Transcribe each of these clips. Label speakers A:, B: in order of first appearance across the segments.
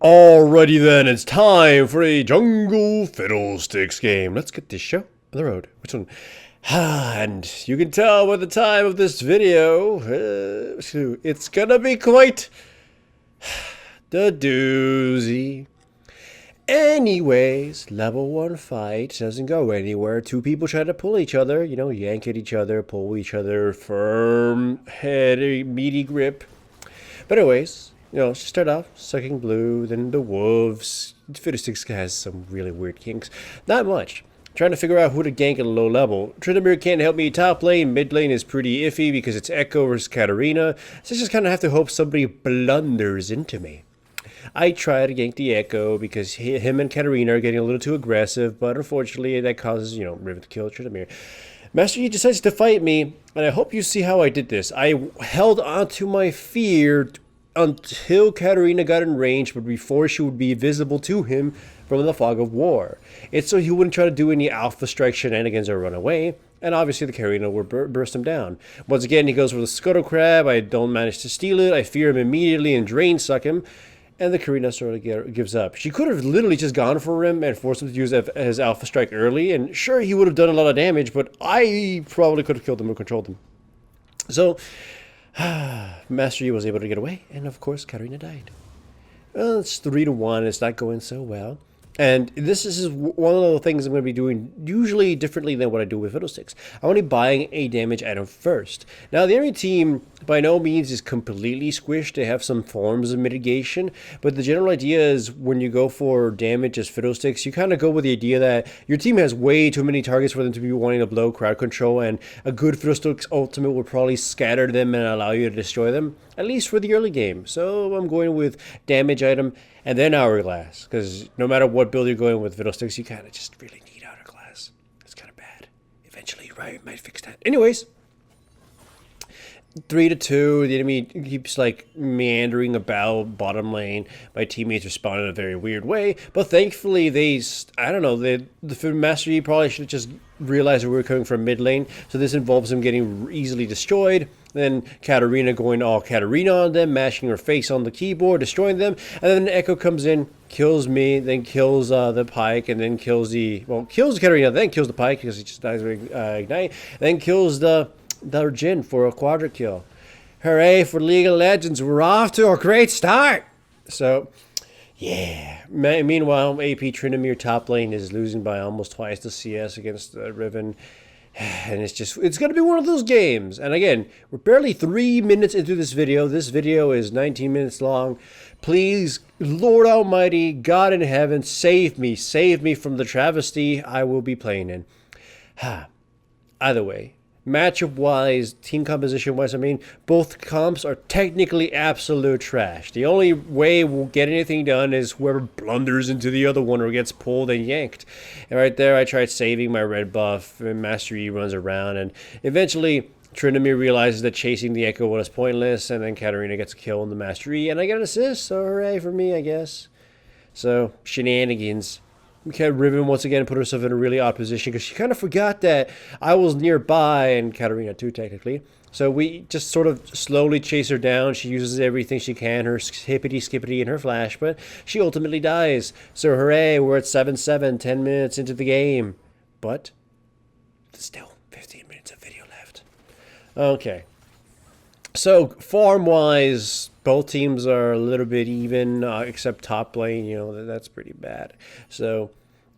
A: Alrighty then, it's time for a Jungle Fiddlesticks game. Let's get this show on the road. Which one? And you can tell by the time of this video, it's gonna be quite the doozy. Anyways, level 1 fight doesn't go anywhere. Two people try to pull each other, yank at each other, pull each other, firm, heady, meaty grip. But anyways, let's start off sucking blue, then the wolves. Fiddlesticks has some really weird kinks. Not much. Trying to figure out who to gank at a low level. Trinamir can't help me top lane. Mid lane is pretty iffy because it's Echo versus Katarina. So I just kind of have to hope somebody blunders into me. I try to gank the Echo because him and Katarina are getting a little too aggressive, but unfortunately that causes, Riven to kill Trinamir. Master Yi decides to fight me, and I hope you see how I did this. I held onto my fear until Katarina got in range, but before she would be visible to him from the fog of war. It's so he wouldn't try to do any alpha strike shenanigans or run away, and obviously the Katarina would burst him down. Once again, he goes for the Scuttle Crab. I don't manage to steal it. I fear him immediately and drain suck him. And the Karina sort of gives up. She could have literally just gone for him and forced him to use his Alpha Strike early, and sure, he would have done a lot of damage, but I probably could have killed him or controlled him. So, Master Yi was able to get away, and of course, Katarina died. Well, it's 3-1. It's not going so well. And this is one of the things I'm going to be doing usually differently than what I do with Fiddlesticks. I'm only buying a damage item first. Now, the enemy team by no means is completely squished. They have some forms of mitigation. But the general idea is when you go for damage as Fiddlesticks, you kind of go with the idea that your team has way too many targets for them to be wanting to blow crowd control. And a good Fiddlesticks ultimate will probably scatter them and allow you to destroy them, at least for the early game. So I'm going with damage item and then Hourglass, because no matter what build you're going with Fiddlesticks, you kind of just really need Hourglass. It's kind of bad. Eventually, right, might fix that. Anyways, 3-2. The enemy keeps meandering about bottom lane. My teammates respond in a very weird way, but thankfully the Master Yi probably should have just realized that we were coming from mid lane. So this involves him getting easily destroyed. Then Katarina going all Katarina on them, mashing her face on the keyboard, destroying them. And then Echo comes in, kills me, then kills the Pike, and then kills Katarina, then kills the Pike because he just dies with Ignite. Then kills the Jhin for a quadra kill. Hooray for League of Legends. We're off to a great start. So, yeah. Meanwhile, AP Trinamir top lane is losing by almost twice the CS against Riven. And it's going to be one of those games. And again, we're barely 3 minutes into this video. This video is 19 minutes long. Please, Lord Almighty, God in heaven, save me. Save me from the travesty I will be playing in. Either way, matchup-wise, team composition-wise, both comps are technically absolute trash. The only way we'll get anything done is whoever blunders into the other one or gets pulled and yanked. And right there, I tried saving my red buff, and Master Yi runs around, and eventually Trinamir realizes that chasing the Echo was pointless, and then Katarina gets a kill on the Master Yi, and I get an assist, so hooray for me, I guess. So, shenanigans. Riven once again put herself in a really odd position because she kind of forgot that I was nearby, and Katarina too, technically. So we just sort of slowly chase her down. She uses everything she can, her hippity-skippity and her flash, but she ultimately dies. So hooray, we're at 7-7, 10 minutes into the game. But still 15 minutes of video left. Okay. So, farm-wise, both teams are a little bit even, except top lane, that's pretty bad. So,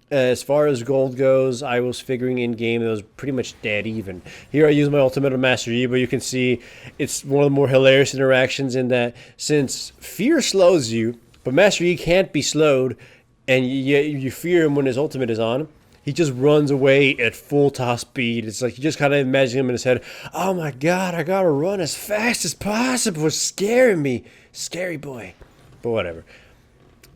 A: as far as gold goes, I was figuring in-game it was pretty much dead even. Here I use my ultimate on Master Yi, but you can see it's one of the more hilarious interactions in that since fear slows you, but Master Yi can't be slowed, and you fear him when his ultimate is on, he just runs away at full top speed. It's like you just kind of imagine him in his head. Oh my God, I gotta run as fast as possible. It's scaring me. Scary boy. But whatever.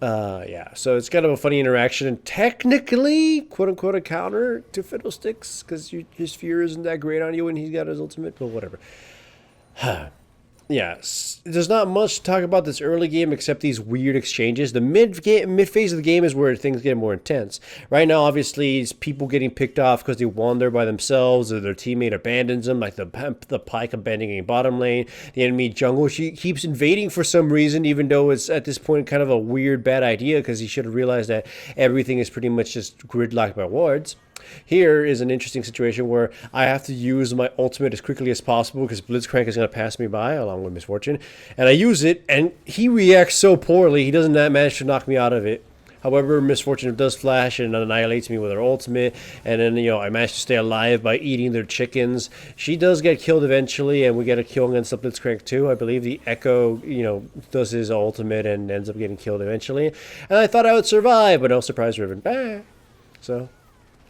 A: Yeah, so it's kind of a funny interaction. And technically, quote unquote, a counter to Fiddlesticks because his fear isn't that great on you when he's got his ultimate. But whatever. Yes, there's not much to talk about this early game except these weird exchanges. The mid phase of the game is where things get more intense. Right now, obviously, it's people getting picked off because they wander by themselves or their teammate abandons them, like the Pike abandoning bottom lane. The enemy jungle, she keeps invading for some reason, even though it's at this point kind of a weird bad idea because he should have realized that everything is pretty much just gridlocked by wards. Here is an interesting situation where I have to use my ultimate as quickly as possible because Blitzcrank is going to pass me by along with Misfortune. And I use it, and he reacts so poorly, he doesn't manage to knock me out of it. However, Misfortune does flash and annihilates me with her ultimate, and then, I manage to stay alive by eating their chickens. She does get killed eventually, and we get a kill against the Blitzcrank too. I believe the Echo, does his ultimate and ends up getting killed eventually. And I thought I would survive, but no surprise, Riven. Bah. So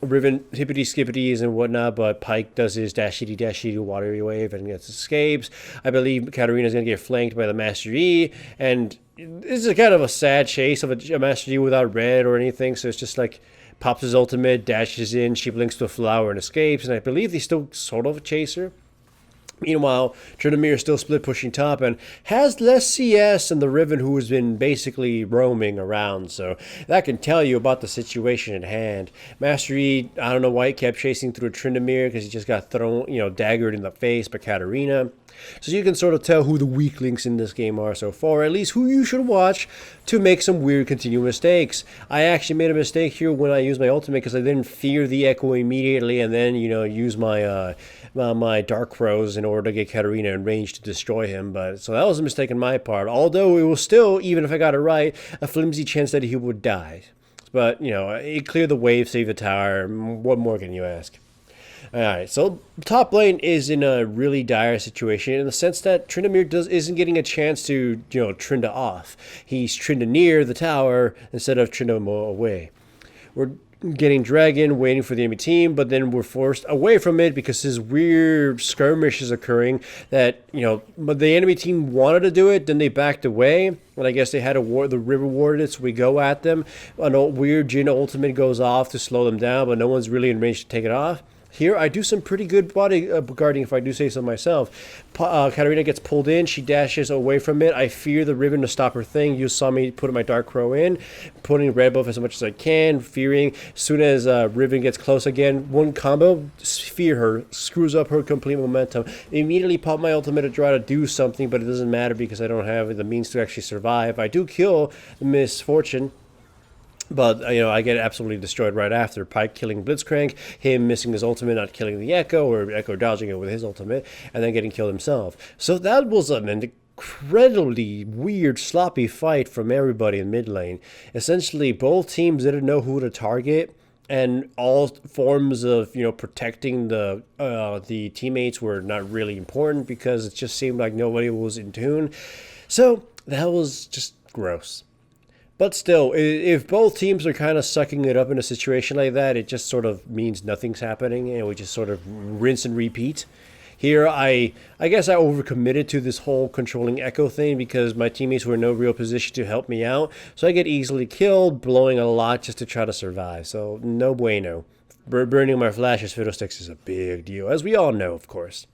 A: Riven hippity skippities and whatnot, but Pike does his dash watery wave and gets escapes. I believe Katarina's going to get flanked by the Master E, and this is kind of a sad chase of a Master E without red or anything, so it's just like pops his ultimate, dashes in, she blinks to a flower and escapes, and I believe he's still sort of a chaser. Meanwhile, Tryndamere is still split pushing top and has less CS than the Riven, who has been basically roaming around. So that can tell you about the situation at hand. Master E, I don't know why he kept chasing through Tryndamere because he just got thrown, daggered in the face by Katarina. So you can sort of tell who the weak links in this game are so far, at least who you should watch to make some weird continual mistakes. I actually made a mistake here when I used my ultimate because I didn't fear the Echo immediately and then, use my my Dark Crows in order to get Katarina in range to destroy him. But so that was a mistake on my part, although it was still, even if I got it right, a flimsy chance that he would die. But, it cleared the wave, saved the tower. What more can you ask? Alright, so top lane is in a really dire situation in the sense that Tryndamere isn't getting a chance to, Trynda off. He's Trynda near the tower instead of Trynda away. We're getting Dragon, waiting for the enemy team, but then we're forced away from it because this weird skirmish is occurring that, but the enemy team wanted to do it, then they backed away, and I guess they had the river warded it, so we go at them. A weird Jhin ultimate goes off to slow them down, but no one's really in range to take it off. Here, I do some pretty good body guarding, if I do say so myself. Katarina gets pulled in. She dashes away from it. I fear the Riven to stop her thing. You saw me put my Dark Crow in, putting red buff as much as I can, fearing. As soon as Riven gets close again, one combo, fear her, screws up her complete momentum. Immediately pop my ultimate to try to do something, but it doesn't matter because I don't have the means to actually survive. I do kill the Misfortune. But, I get absolutely destroyed right after. Pike killing Blitzcrank, him missing his ultimate, not killing the Echo, or Echo dodging it with his ultimate, and then getting killed himself. So that was an incredibly weird, sloppy fight from everybody in mid lane. Essentially, both teams didn't know who to target, and all forms of, protecting the teammates were not really important because it just seemed like nobody was in tune. So that was just gross. But still, if both teams are kind of sucking it up in a situation like that, it just sort of means nothing's happening, and we just sort of rinse and repeat. Here, I guess I overcommitted to this whole controlling Echo thing because my teammates were in no real position to help me out, so I get easily killed, blowing a lot just to try to survive. So, no bueno. Burning my flash as Fiddlesticks is a big deal, as we all know, of course.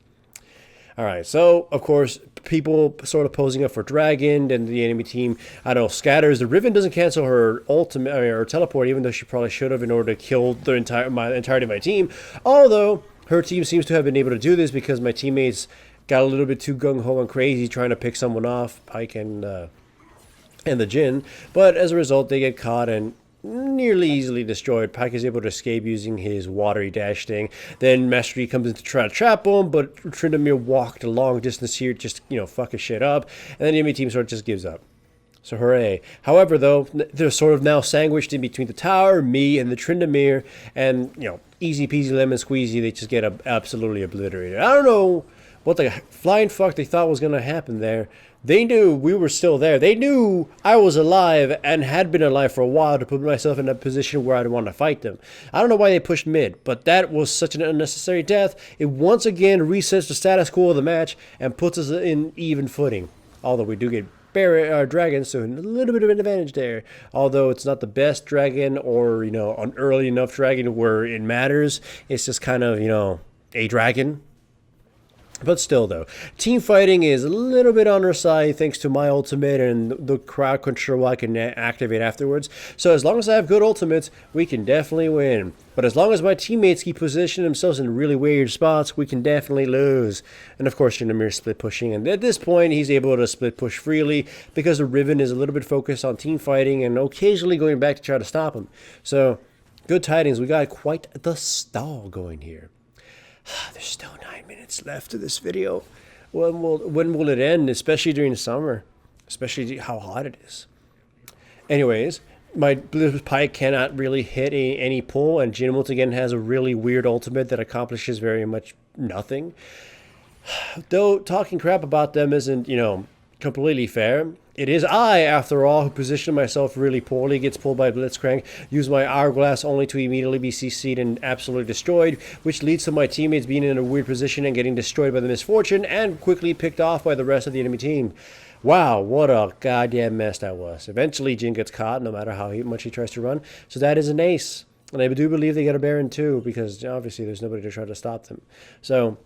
A: Alright, so, of course, people sort of posing up for Dragon, and the enemy team, I don't know, scatters. The Riven doesn't cancel her ultimate or teleport, even though she probably should have in order to kill the entirety of my team. Although, her team seems to have been able to do this because my teammates got a little bit too gung-ho and crazy trying to pick someone off, Pike and the Jhin. But as a result, they get caught and nearly easily destroyed. Pike is able to escape using his watery dash thing. Then Master Yi comes in to try to trap him, but Tryndamere walked a long distance here, just, fuck his shit up. And then the enemy team sort of just gives up. So hooray. However, though, they're sort of now sandwiched in between the tower, me, and the Tryndamere, and, easy peasy lemon squeezy, they just get absolutely obliterated. I don't know what the flying fuck they thought was going to happen there. They knew we were still there. They knew I was alive and had been alive for a while to put myself in a position where I'd want to fight them. I don't know why they pushed mid, but that was such an unnecessary death. It once again resets the status quo of the match and puts us in even footing. Although we do get dragons, so a little bit of an advantage there. Although it's not the best dragon or, an early enough dragon where it matters. It's just kind of, a dragon. But still, though, team fighting is a little bit on our side thanks to my ultimate and the crowd control I can activate afterwards. So as long as I have good ultimates, we can definitely win. But as long as my teammates keep positioning themselves in really weird spots, we can definitely lose. And of course, Tryndamere split pushing. And at this point, he's able to split push freely because the Riven is a little bit focused on team fighting and occasionally going back to try to stop him. So, good tidings. We got quite the stall going here. There's still 9 minutes left of this video. When will it end? Especially during the summer. Especially how hot it is. Anyways, my Blue Pike cannot really hit any pull, and Jin once again has a really weird ultimate that accomplishes very much nothing. Though talking crap about them isn't, completely fair. It is I, after all, who positioned myself really poorly, gets pulled by Blitzcrank, use my Hourglass only to immediately be CC'd and absolutely destroyed, which leads to my teammates being in a weird position and getting destroyed by the misfortune and quickly picked off by the rest of the enemy team. Wow, what a goddamn mess that was. Eventually, Jin gets caught, no matter how much he tries to run, so that is an ace. And I do believe they get a Baron too, because obviously there's nobody to try to stop them. So,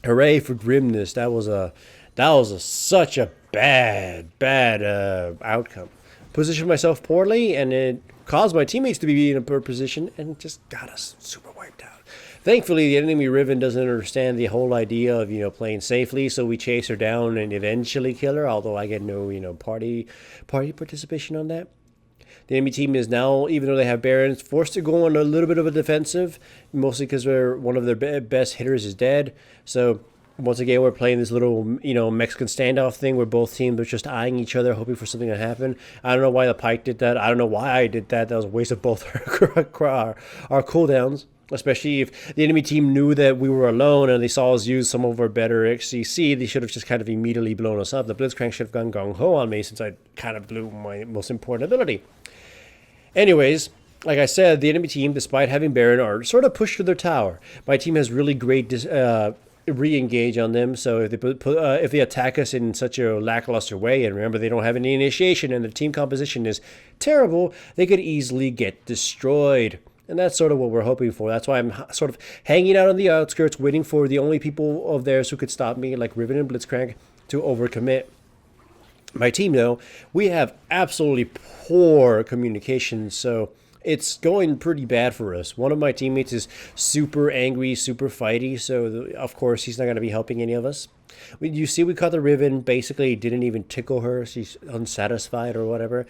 A: hooray for grimness. That was such a bad outcome. Positioned myself poorly, and it caused my teammates to be in a poor position, and just got us super wiped out. Thankfully, the enemy Riven doesn't understand the whole idea of playing safely, so we chase her down and eventually kill her. Although I get no party participation on that. The enemy team is now, even though they have Barons, forced to go on a little bit of a defensive, mostly because one of their best hitters is dead. So once again, we're playing this little, Mexican standoff thing where both teams are just eyeing each other, hoping for something to happen. I don't know why the Pike did that. I don't know why I did that. That was a waste of both our cooldowns, especially if the enemy team knew that we were alone and they saw us use some of our better XCC. They should have just kind of immediately blown us up. The Blitzcrank should have gone gung-ho on me since I kind of blew my most important ability. Anyways, like I said, the enemy team, despite having Baron, are sort of pushed to their tower. My team has really great re-engage on them, so if they attack us in such a lackluster way, and remember they don't have any initiation and their team composition is terrible, they could easily get destroyed. And that's sort of what we're hoping for. That's why I'm sort of hanging out on the outskirts, waiting for the only people of theirs who could stop me, like Riven and Blitzcrank, to overcommit. My team, though, we have absolutely poor communication, so it's going pretty bad for us. One of my teammates is super angry, super fighty, so of course he's not going to be helping any of us. You see, we caught the Riven, basically didn't even tickle her. She's unsatisfied or whatever.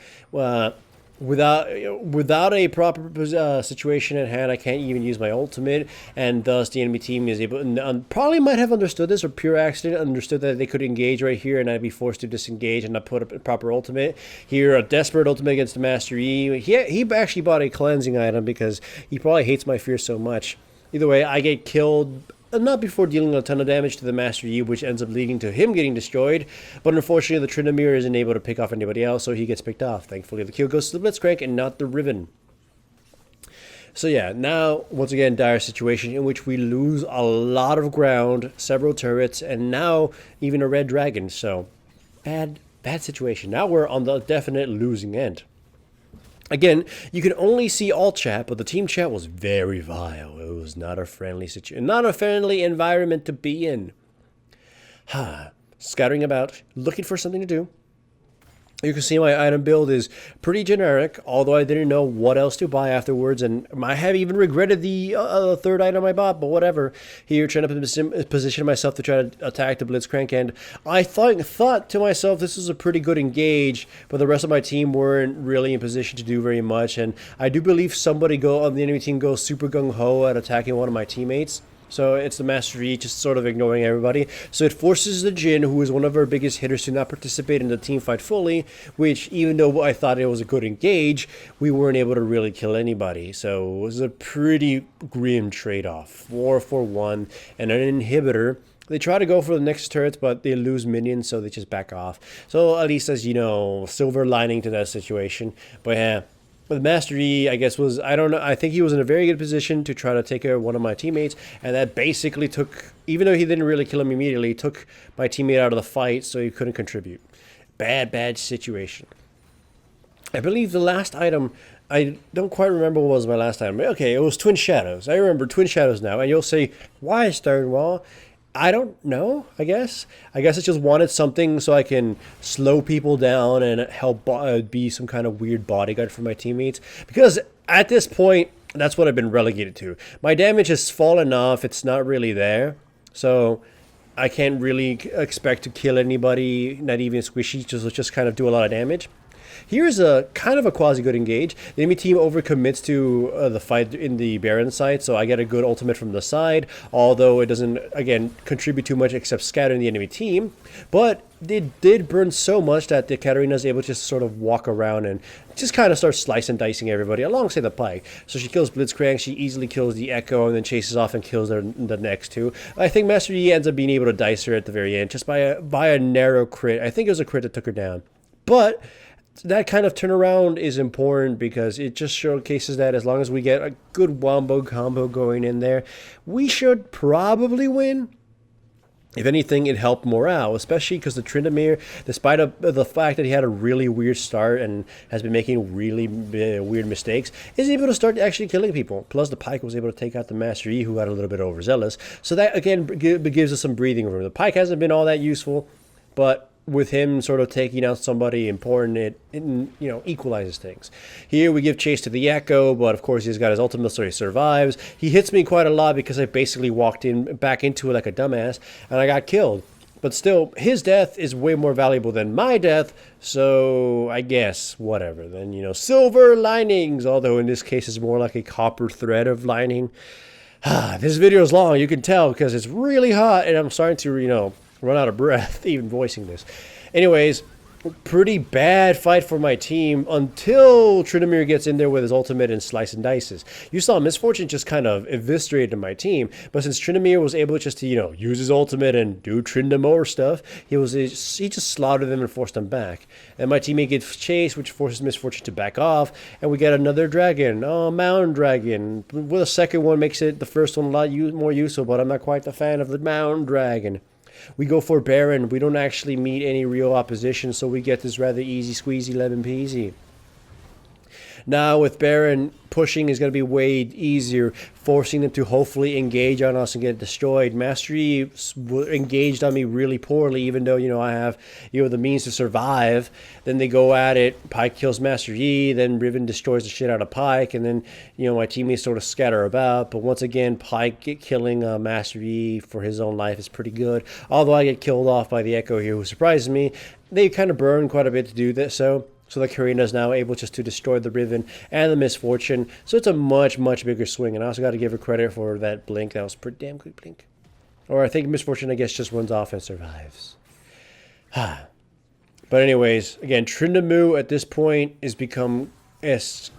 A: Without a proper situation at hand, I can't even use my ultimate, and thus the enemy team is able, probably might have understood this, or pure accident, understood that they could engage right here, and I'd be forced to disengage and not put a proper ultimate. Here, a desperate ultimate against the Master E. He actually bought a cleansing item because he probably hates my fear so much. Either way, I get killed, not before dealing a ton of damage to the Master Yi, which ends up leading to him getting destroyed. But unfortunately, the Tryndamere isn't able to pick off anybody else, so he gets picked off. Thankfully, the kill goes to the Blitzcrank and not the Riven. So yeah, now, once again, dire situation in which we lose a lot of ground, several turrets, and now even a red dragon. So, bad situation. Now we're on the definite losing end. Again, you can only see all chat, but the team chat was very vile. It was not a friendly situation, not a friendly environment to be in. Scattering about, looking for something to do. You can see my item build is pretty generic, although I didn't know what else to buy afterwards, and I have even regretted the third item I bought, but whatever. Here, trying to position myself to try to attack the Blitzcrank, and I thought to myself this was a pretty good engage, but the rest of my team weren't really in position to do very much, and I do believe somebody on the enemy team goes super gung-ho at attacking one of my teammates. So it's the Master Yi just sort of ignoring everybody. So it forces the Jin, who is one of our biggest hitters, to not participate in the team fight fully, which even though I thought it was a good engage, we weren't able to really kill anybody. So it was a pretty grim trade-off. 4 for 1 and an inhibitor. They try to go for the next turrets, but they lose minions, so they just back off. So at least, as silver lining to that situation. But yeah. With Master E, I guess I think he was in a very good position to try to take care of one of my teammates, and that basically took, even though he didn't really kill him immediately, took my teammate out of the fight, so he couldn't contribute. Bad situation. I believe the last item, I don't quite remember what was my last item. Okay, it was Twin Shadows. I remember Twin Shadows now, and you'll say, why, Stonewall? I don't know, I guess. I guess it just wanted something so I can slow people down and help be some kind of weird bodyguard for my teammates. Because at this point, that's what I've been relegated to. My damage has fallen off. It's not really there. So I can't really expect to kill anybody, not even squishy, just kind of do a lot of damage. Here's a kind of a quasi-good engage. The enemy team overcommits to the fight in the Baron side, so I get a good ultimate from the side, although it doesn't, again, contribute too much except scattering the enemy team. But it did burn so much that the Katarina is able to just sort of walk around and just kind of start slicing and dicing everybody alongside the Pike. So she kills Blitzcrank, she easily kills the Echo, and then chases off and kills the next two. I think Master Yi ends up being able to dice her at the very end just by a narrow crit. I think it was a crit that took her down. But that kind of turnaround is important because it just showcases that as long as we get a good wombo combo going in there, we should probably win. If anything, it helped morale, especially because the Tryndamere, despite the fact that he had a really weird start and has been making really weird mistakes, is able to start actually killing people. Plus, the Pike was able to take out the Master Yi, who got a little bit overzealous. So that, again, gives us some breathing room. The Pike hasn't been all that useful, but with him sort of taking out somebody important, it equalizes things. Here we give chase to the Echo, but of course he's got his ultimate, so he survives. He hits me quite a lot because I basically walked back into it like a dumbass, and I got killed. But still, his death is way more valuable than my death, so I guess, whatever. Then, silver linings, although in this case it's more like a copper thread of lining. This video is long, you can tell, because it's really hot, and I'm starting to, run out of breath even voicing this. Anyways, pretty bad fight for my team until Tryndamere gets in there with his ultimate and slice and dices. You saw Misfortune just kind of eviscerated my team, but since Tryndamere was able just to, use his ultimate and do Tryndamere stuff, he just slaughtered them and forced them back. And my teammate gets chased, which forces Misfortune to back off, and we get another dragon. Oh, Mound Dragon. Well, the second one makes the first one a lot more useful, but I'm not quite a fan of the Mound Dragon. We go for Baron. We don't actually meet any real opposition, so we get this rather easy squeezy lemon peasy. Now with Baron, pushing is going to be way easier, forcing them to hopefully engage on us and get destroyed. Master Yi engaged on me really poorly, even though, I have, the means to survive. Then they go at it. Pike kills Master Yi. Then Riven destroys the shit out of Pike. And then, my teammates sort of scatter about. But once again, Pike killing Master Yi for his own life is pretty good. Although I get killed off by the Echo here, who surprises me. They kind of burn quite a bit to do this, So the Karina is now able just to destroy the Riven and the Misfortune. So it's a much, much bigger swing. And I also got to give her credit for that blink. That was a pretty damn good blink. Or I think Misfortune, I guess, just runs off and survives. But anyways, again, Tryndamere at this point has become, just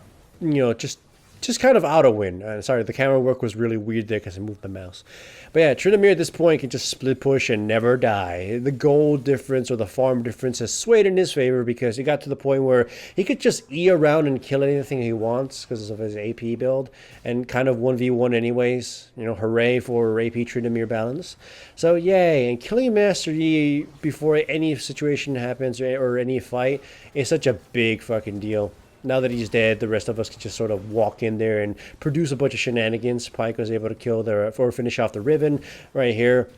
A: kind of out of win. Sorry, the camera work was really weird there because I moved the mouse. But yeah, Tryndamere at this point can just split push and never die. The gold difference or the farm difference has swayed in his favor because he got to the point where he could just E around and kill anything he wants because of his AP build and kind of 1v1 anyways. Hooray for AP Tryndamere balance. So yay, and killing Master Yi before any situation happens or any fight is such a big fucking deal. Now that he's dead, the rest of us can just sort of walk in there and produce a bunch of shenanigans. Pike was able to kill or finish off the Riven right here.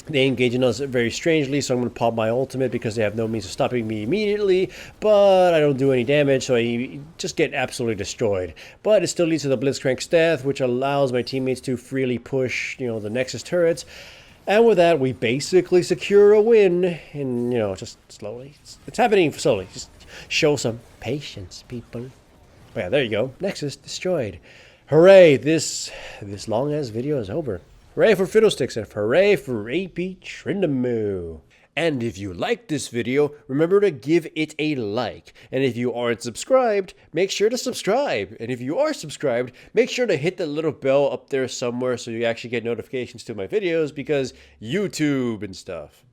A: They engage in us very strangely, so I'm going to pop my ultimate because they have no means of stopping me immediately, but I don't do any damage, so I just get absolutely destroyed. But it still leads to the Blitzcrank's death, which allows my teammates to freely push, the Nexus turrets. And with that, we basically secure a win, and, just slowly. It's happening slowly. Just show some patience, people. But yeah, there you go. Nexus destroyed. Hooray, this long-ass video is over. Hooray for Fiddlesticks, and hooray for AP Tryndamere. And if you liked this video, remember to give it a like. And if you aren't subscribed, make sure to subscribe. And if you are subscribed, make sure to hit the little bell up there somewhere so you actually get notifications to my videos because YouTube and stuff.